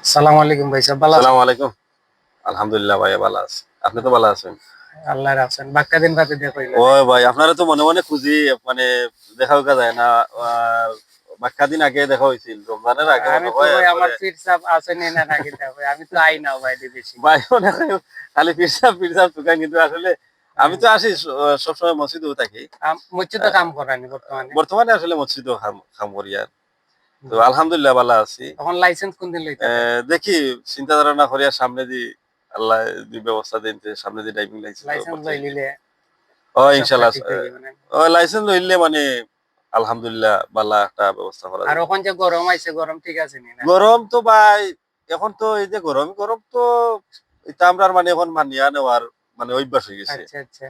আসসালামু আলাইকুম ভাই সাহেব, ভালো আছেন? আসসালামু আলাইকুম। আলহামদুলিল্লাহ ভাই ভালো আছি। আপনি তো ভালো আছেন? আল্লাহর আছেন। বাক্কা দিন বাদে দেখা হইলো রে। ওই ভাই আপনারা তো মনে মনে খুঁজি মানে দেখা হইকা যায় না। বাক্কা দিন আগে দেখা হইছিল। রমজানের আগে আমি মনে তো হয় ভাই আমার এরপরে পীর সাহেব আছেন না নাকি তা ভাই, আমি তো আই না ভাই বেশি। ভাই মনে হয় খালি পিরসাব টুকান কিন্তু আসলে আমি হ্যাঁ, তো আসি সবসময় মসজিদেও থাকি। মসজিদে আহ, কাম করেন বর্তমানে। বর্তমানে আসলে মসজিদেও খাম করি আর। তো হুম। আলহামদুলিল্লাহ ভালো আছি। তখন লাইসেন্স কোন দিন লইতে পারে? দেখি চিন্তা ধারণা করি আর সামনে দি আল্লাহ দি ব্যবস্থা দিন সামনে দি ড্রাইভিং লাইসেন্স লাইসেন্স করতে লই লিলে ও সবটা ইনশাল্লাহ ঠিক হয়ে যাবে না? ও লাইসেন্স লইলে মানে আলহামদুলিল্লাহ বালা একটা ব্যবস্থা করা আর যাবে। ওখান যে গরম আইছে, গরম ঠিক আছে নি না? গরম তো ভাই এখন তো এই যে গরম গরম তো এটা আমরা মানে এখন মানিয়া নেওয়ার মানে অভ্যাস হয়ে গেছে। আচ্ছা আচ্ছা।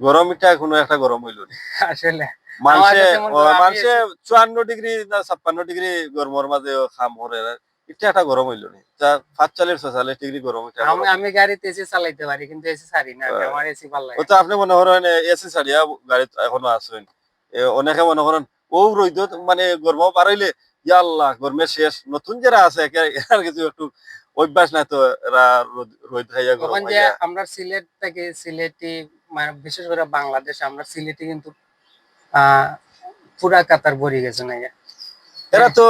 গরম এটা কোনো একটা গরম হইল না। আসলে আমার মানুষে কাছে মনে হয় আমি মানুষে 54 ডিগ্রি না 56 ডিগ্রি গরমের মাঝে খাম করে এটা একটা গরম হইল না। তা 45 46 ডিগ্রি গরম এটা আমি গরম আমি হইল। গাড়িতে এসি চালাইতে পারি কিন্তু এসি ছাড়ি না আমি, আমার এসি ভালো ও লাগে তো না। আপনি মনে করেন এসি ছাড়িয়া গাড়ি এখনো আছেন অনেকে মনে করেন ও রইদ মানে গরম বাড়াইলে ইয়াল্লাহ গরমে শেষ নতুন যারা আছে আর কিছু একটু অভ্যাস নাই তো এরা রোদ খাইয়া গরম তখন যে খাইয়া আমরা সিলেট থেকে সিলেটি, মানে বিশেষ করে বাংলাদেশ, আমরা সিলেটি কিন্তু পুরা কাতার ভরে গেছে না ইয়া। এরা হ্যাঁ, তো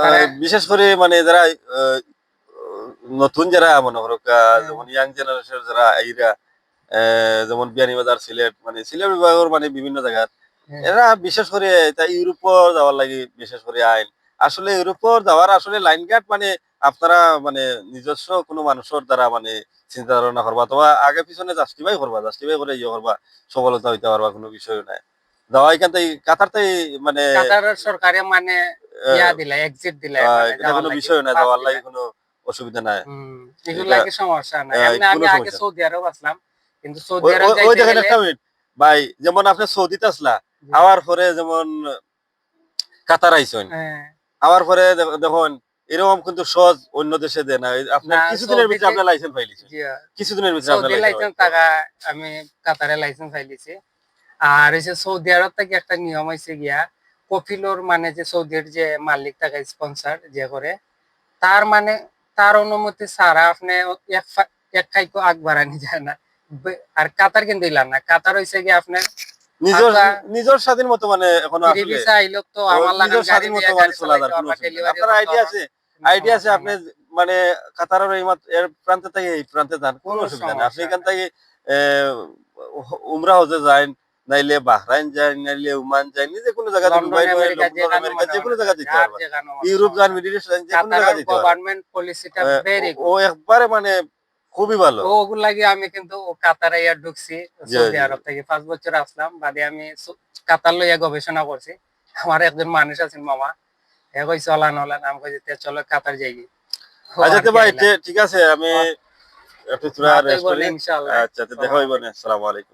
তারা বিশেষ করে মানে যারা নতুন যারা মনে করো হ্যাঁ, যেমন ইয়াং জেনারেশন যারা এইরা যেমন বিয়ানীবাজার সিলেট মানে সিলেট বিভাগের মানে বিভিন্ন জায়গার হ্যাঁ, এরা বিশেষ করে এটা ইউরোপর যাওয়ার লাগি বিশেষ করে আইন আসলে ইউরোপর যাওয়ার আসলে লাইন গার্ড মানে আপনারা মানে নিজস্ব কোনো মানুষের দ্বারা মানে চিন্তা ধারণা করবা অথবা আগে পিছনে জাস্টিফাই করবা জাস্টিফাই করে ইয়ে করবা সফলতা হইতে পারবা কোনো বিষয় নাই যাওয়া এখান থেকে কাতারটাই মানে কাতারের সরকারে মানে ইয়া আহ, দিলা, এক্সিট দিলা, মানে এটা যাওয়ার কোনো লাগি বিষয় না পাস যাওয়ার দিলা। লাগি কোনো অসুবিধা নাই হম, এগুলো এটা লাগে সমস্যা নাই। এমনি আমি কোনো আগে সমস্যা না সৌদি আরব আসলাম, কিন্তু সৌদি ওই আরব ওই ওই যাইতে দেখেন গেলে একটা মিনিট ভাই যেমন আপনি সৌদিতে আসলা জি, আওয়ার পরে যেমন কাতার আইসেন হ্যাঁ, আওয়ার পরে দেখুন এরকম কিন্তু সহজ অন্য দেশে দেয় না আপনার না কিছুদিনের ভিতরে সৌদিতে, আপনার লাইসেন্স পাইলিছেন জি, কিছুদিনের ভিতরে আপনার সৌদি লাইসেন্স লাইসেন্স টাকা আমি কাতারে লাইসেন্স পাইলিছি। আর এই যে সৌদি আরব থেকে একটা নিয়ম হয়েছে গিয়া, কফিলোর মানে যে সৌদির যে মালিক টাকা স্পন্সর যে করে, তার মানে তার অনুমতি ছাড়া আপনি এক খাইকো আগ বাড়ানি যায় না। আর কাতার কিন্তু ইলাম না, কাতার হয়েছে গিয়ে আপনার নিজের ফাঁকা নিজের স্বাধীন মতো মানে এখনো ফ্রি আসলে ভিসা আইলো তো ও আমার লাগান নিজের গাড়ি স্বাধীন মতো লিয়ে মানে গাড়ি চলা চালাইতে যার কোনো পারবা, অসুবিধা নেই ডেলিভারিও আপনার করতে আইডিয়া পারবা, আছে কোনো আইডিয়া আছে সমস্যা আপনি নাই, মানে কাতারের এই এর প্রান্ত থেকে এই প্রান্তে যান কোনো কোনো অসুবিধা নেই আপনি সমস্যা এখান নাই। থেকে আহ, উমরা হতে যান নাইলে বাহরাইন যান নাইলে ওমান যান যে কোনো জায়গাতে লন্ডন দুবাই নয় আমেরিকা লন্ডন যেখানে আমেরিকা মনে যে কোনো মনে জায়গা যায়, যেতে যার পারবা যেখানে ইউরোপ যান সমস্যা মিডিল নাই। ইস্ট যান যে কোনো জায়গা কাতারের যেতে পারবা গভর্নমেন্ট পলিসিটা ও ভেরি ও গুড। একবারে মানে খুবই ভালো ও ওগুলো লাগে আমি কিন্তু ও কাতারে ইয়া ঢুকছি, জি সৌদি জি আরব থেকে 5 বছর আসলাম বাদে আমি কাতার লইয়া গবেষণা করছি। আমার একজন মানুষ আছেন মামা, এ কই চলান হলান, আমি কইছি তে চলো কাতার যাই। ও আচ্ছা আর তো কি ভাই আইলাম। ঠিক আছে আমি একটু বাত হইব রেস্ট করি না ইনশাআল্লাহ। আচ্ছা তো দেখা আসসালামু হইব না আলাইকুম। আসসালামু আলাইকুম